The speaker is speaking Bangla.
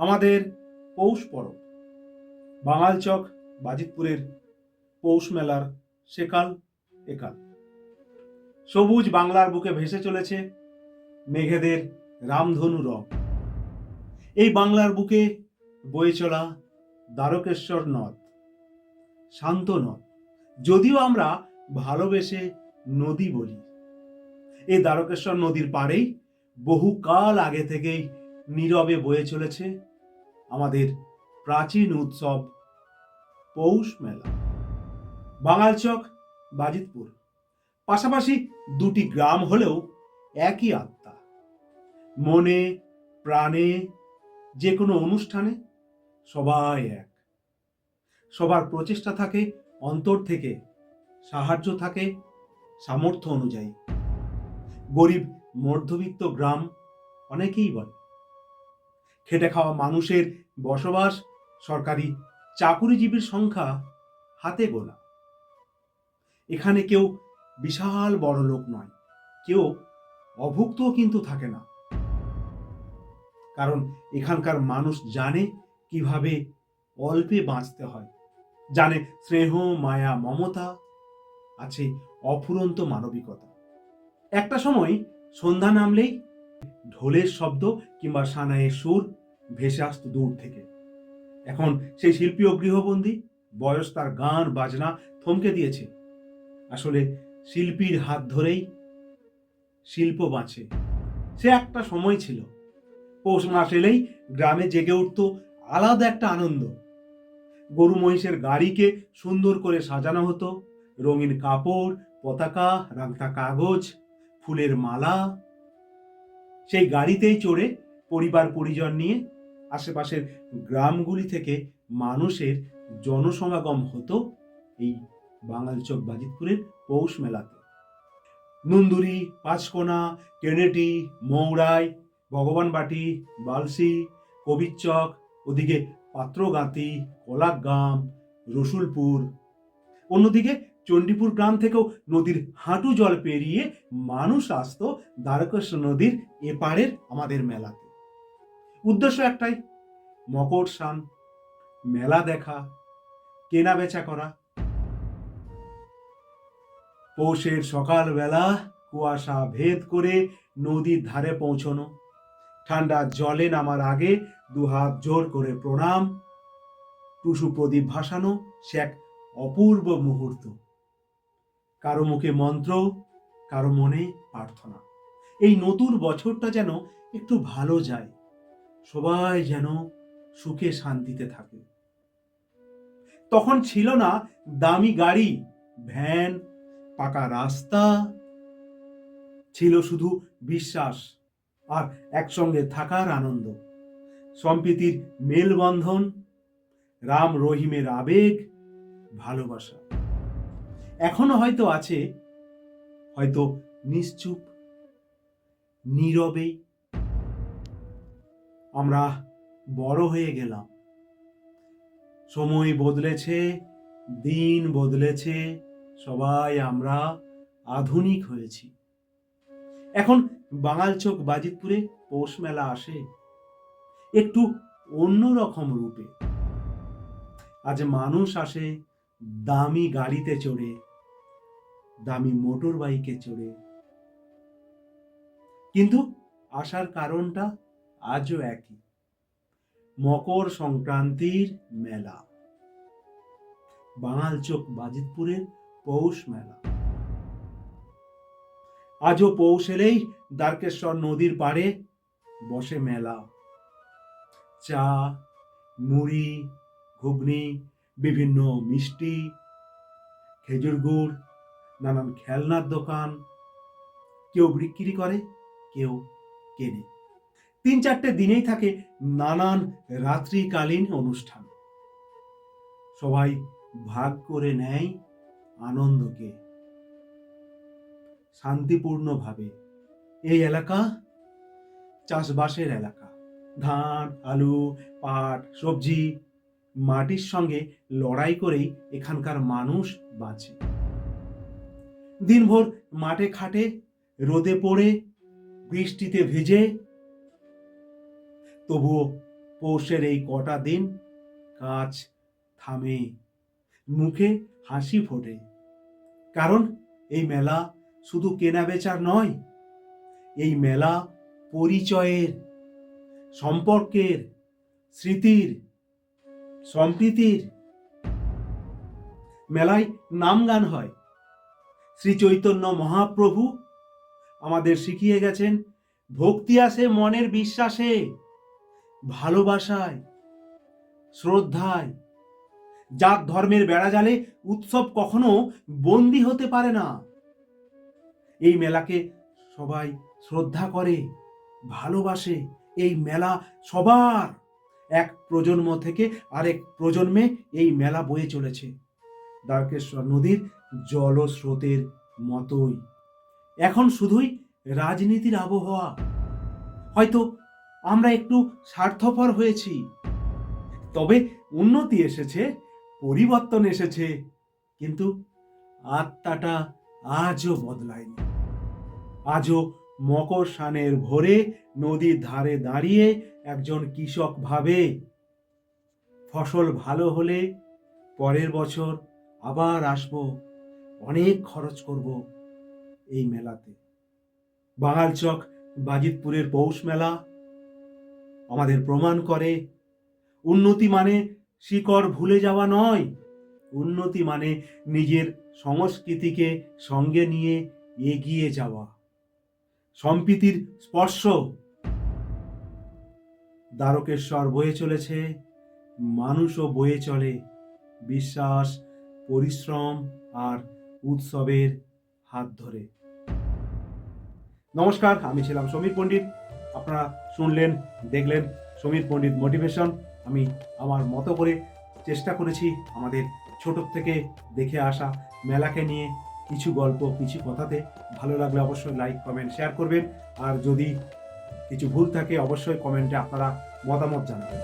আমাদের পৌষ পরব, বাঙালচক বাজিতপুরের পৌষ মেলার সেকাল একাল। সবুজ বাংলার বুকে ভেসে চলেছে মেঘেদের রামধনু রব। এই বাংলার বুকে বয়ে চলা দ্বারকেশ্বর নদ, শান্ত নদ, যদিও আমরা ভালোবেসে নদী বলি। এই দ্বারকেশ্বর নদীর পাড়েই বহুকাল আগে থেকেই নীরবে বয়ে চলেছে আমাদের প্রাচীন উৎসব পৌষ মেলা। বাঙালচক বাজিতপুর পাশাপাশি দুটি গ্রাম হলেও একই আত্মা। মনে প্রাণে যে কোনো অনুষ্ঠানে সবাই এক। সবার প্রচেষ্টা থাকে অন্তর থেকে, সাহায্য থাকে সামর্থ্য অনুযায়ী। গরিব মধ্যবিত্ত গ্রাম অনেকেই বলে, খেটে খাওয়া মানুষের বসবাস, সরকারি চাকুরিজীবীর সংখ্যা হাতে গোনা। এখানে কেউ বিশাল বড় লোক নয়, কেউ অভুক্ত কিন্তু থাকে না। কারণ এখানকার মানুষ জানে কিভাবে অল্পে বাঁচতে হয়, জানে স্নেহ মায়া মমতা, আছে অফুরন্ত মানবিকতা। একটা সময় সন্ধ্যা নামলেই ঢোলের শব্দ কিংবা সানাইয়ের সুর ভেসে আসতো দূর থেকে। এখন সেই শিল্পীও গৃহবন্দী, বয়স তার গান বাজনা থমকে দিয়েছে। আসলে শিল্পীর হাত ধরেই শিল্প বাঁচে। সে একটা সময় ছিল, পৌষ মাস এলেই গ্রামে জেগে উঠত আলাদা একটা আনন্দ। গরু মহিষের গাড়িকে সুন্দর করে সাজানো হতো, রঙিন কাপড়, পতাকা, রাংতা কাগজ, ফুলের মালা। সেই গাড়িতেই চড়ে পরিবার পরিজন নিয়ে আশেপাশের গ্রামগুলি থেকে মানুষের জনসমাগম হতো এই বাঙালচক বাজিতপুরের পৌষ মেলাতে। নুন্দুরি, পাঁচকোনা, টেনেটি, মৌরাই, ভগবানবাটি, বালসি, কবিরচক, ওদিকে পাত্রগাতি, কলাগ্রাম, রসুলপুর। অন্যদিকে চণ্ডীপুর গ্রাম থেকেও নদীর হাঁটু জল পেরিয়ে মানুষ আসতো দ্বারকেশ্বর নদীর এপারের আমাদের মেলাতে। উদ্দেশ্য একটাই, মকর স্নান, মেলা দেখা, কেনা বেচা করা। পৌষের সকালবেলা কুয়াশা ভেদ করে নদীর ধারে পৌঁছনো, ঠান্ডা জলে নামার আগে দুহাত জোর করে প্রণাম, টুসু প্রদীপ ভাসানো, সে এক অপূর্ব মুহূর্ত। কারো মুখে মন্ত্র, কারো মনে প্রার্থনা। এই নতুন বছরটা যেন একটু ভালো যায়, সবাই যেন সুখে শান্তিতে থাকে। তখন ছিল না দামি গাড়ি, ভ্যান, পাকা রাস্তা, ছিল শুধু বিশ্বাস আর একসঙ্গে থাকার আনন্দ, সম্প্রীতির মেলবন্ধন, রাম রহিমের আবেগ, ভালোবাসা। এখনো হয়তো আছে, হয়তো নিশ্চুপ, নীরবে। আমরা বড় হয়ে গেলাম, সময় বদলেছে, দিন বদলেছে, সবাই আমরা আধুনিক হয়েছি। এখন বাঙালচক বাজিতপুরে পৌষ মেলা আসে একটু অন্যরকম রূপে। আজ মানুষ আসে দামি গাড়িতে চড়ে, দামি মোটর বাইকে চড়ে, কিন্তু আসার কারণটা আজও একই, মকর সংক্রান্তির মেলা, বাঙালচক বাজিতপুরের পৌষ মেলা। আজও পৌষ এলেই দ্বারকেশ্বর নদীর পাড়ে বসে মেলা। চা, মুড়ি, ঘুগনি, বিভিন্ন মিষ্টি, খেজুর গুড়, নানান খেলনার দোকান। কেউ বিক্রি করে, কেউ কেনে। 3-4টে দিনেই থাকে নানান রাত্রিকালীন অনুষ্ঠান। সবাই ভাগ করে নেয় আনন্দকে শান্তিপূর্ণভাবে। এই এলাকা চাষবাসের এলাকা, ধান, আলু, পাট, সবজি, মাটির সঙ্গে লড়াই করেই এখানকার মানুষ বাঁচে। দিনভর মাঠে খাটে, রোদে পড়ে, বৃষ্টিতে ভিজে, তবুও পৌষের এই কটা দিন কাজ থামে, মুখে হাসি ফোটে। কারণ এই মেলা শুধু কেনা বেচার নয়, এই মেলা পরিচয়ের, সম্পর্কের, স্মৃতির, সম্প্রীতির। মেলায় নাম গান হয়। শ্রী চৈতন্য মহাপ্রভু আমাদের শিখিয়ে গেছেন, ভক্তি আসে মনের বিশ্বাসে, ভালোবাসায়, শ্রদ্ধায়। জাত ধর্মের বেড়াজালে উৎসব কখনো বন্দী হতে পারে না। এই মেলাকে সবাই শ্রদ্ধা করে, ভালোবাসে। এই মেলা সবার, এক প্রজন্ম থেকে আরেক প্রজন্মে এই মেলা বয়ে চলেছে দ্বারকেশ্বর নদীর জলস্রোতের মতোই। এখন শুধুই রাজনীতির আবহাওয়া। হয়তো আমরা একটু স্বার্থপর হয়েছি, তবে উন্নতি এসেছে, পরিবর্তন এসেছে, কিন্তু আত্মাটা আজও বদলায়নি। আজও মকর স্নানের ভোরে নদীর ধারে দাঁড়িয়ে একজন কৃষক ভাবে, ফসল ভালো হলে পরের বছর আবার আসব, অনেক খরচ করব এই মেলাতে। বাঙালচক বাজিতপুরের পৌষ মেলা আমাদের প্রমাণ করে, উন্নতি মানে শিকড় ভুলে যাওয়া নয়, উন্নতি মানে নিজের সংস্কৃতিকে সঙ্গে নিয়ে এগিয়ে যাওয়া। সম্প্রীতির স্পর্শ। দ্বারকেশ্বর বয়ে চলেছে, মানুষও বয়ে চলে বিশ্বাস, পরিশ্রম আর উৎসবের হাত ধরে। নমস্কার, আমি ছিলাম সমীর পণ্ডিত। আপনারা শুনলেন, দেখলেন সমীর পণ্ডিত মোটিভেশন। আমি আমার মতো করে চেষ্টা করেছি আমাদের ছোট থেকে দেখে আসা মেলাকে নিয়ে কিছু গল্প, কিছু কথাতে। ভালো লাগলে অবশ্যই লাইক, কমেন্ট, শেয়ার করবেন। আর যদি কিছু ভুল থাকে অবশ্যই কমেন্টে আপনারা মতামত জানাবেন।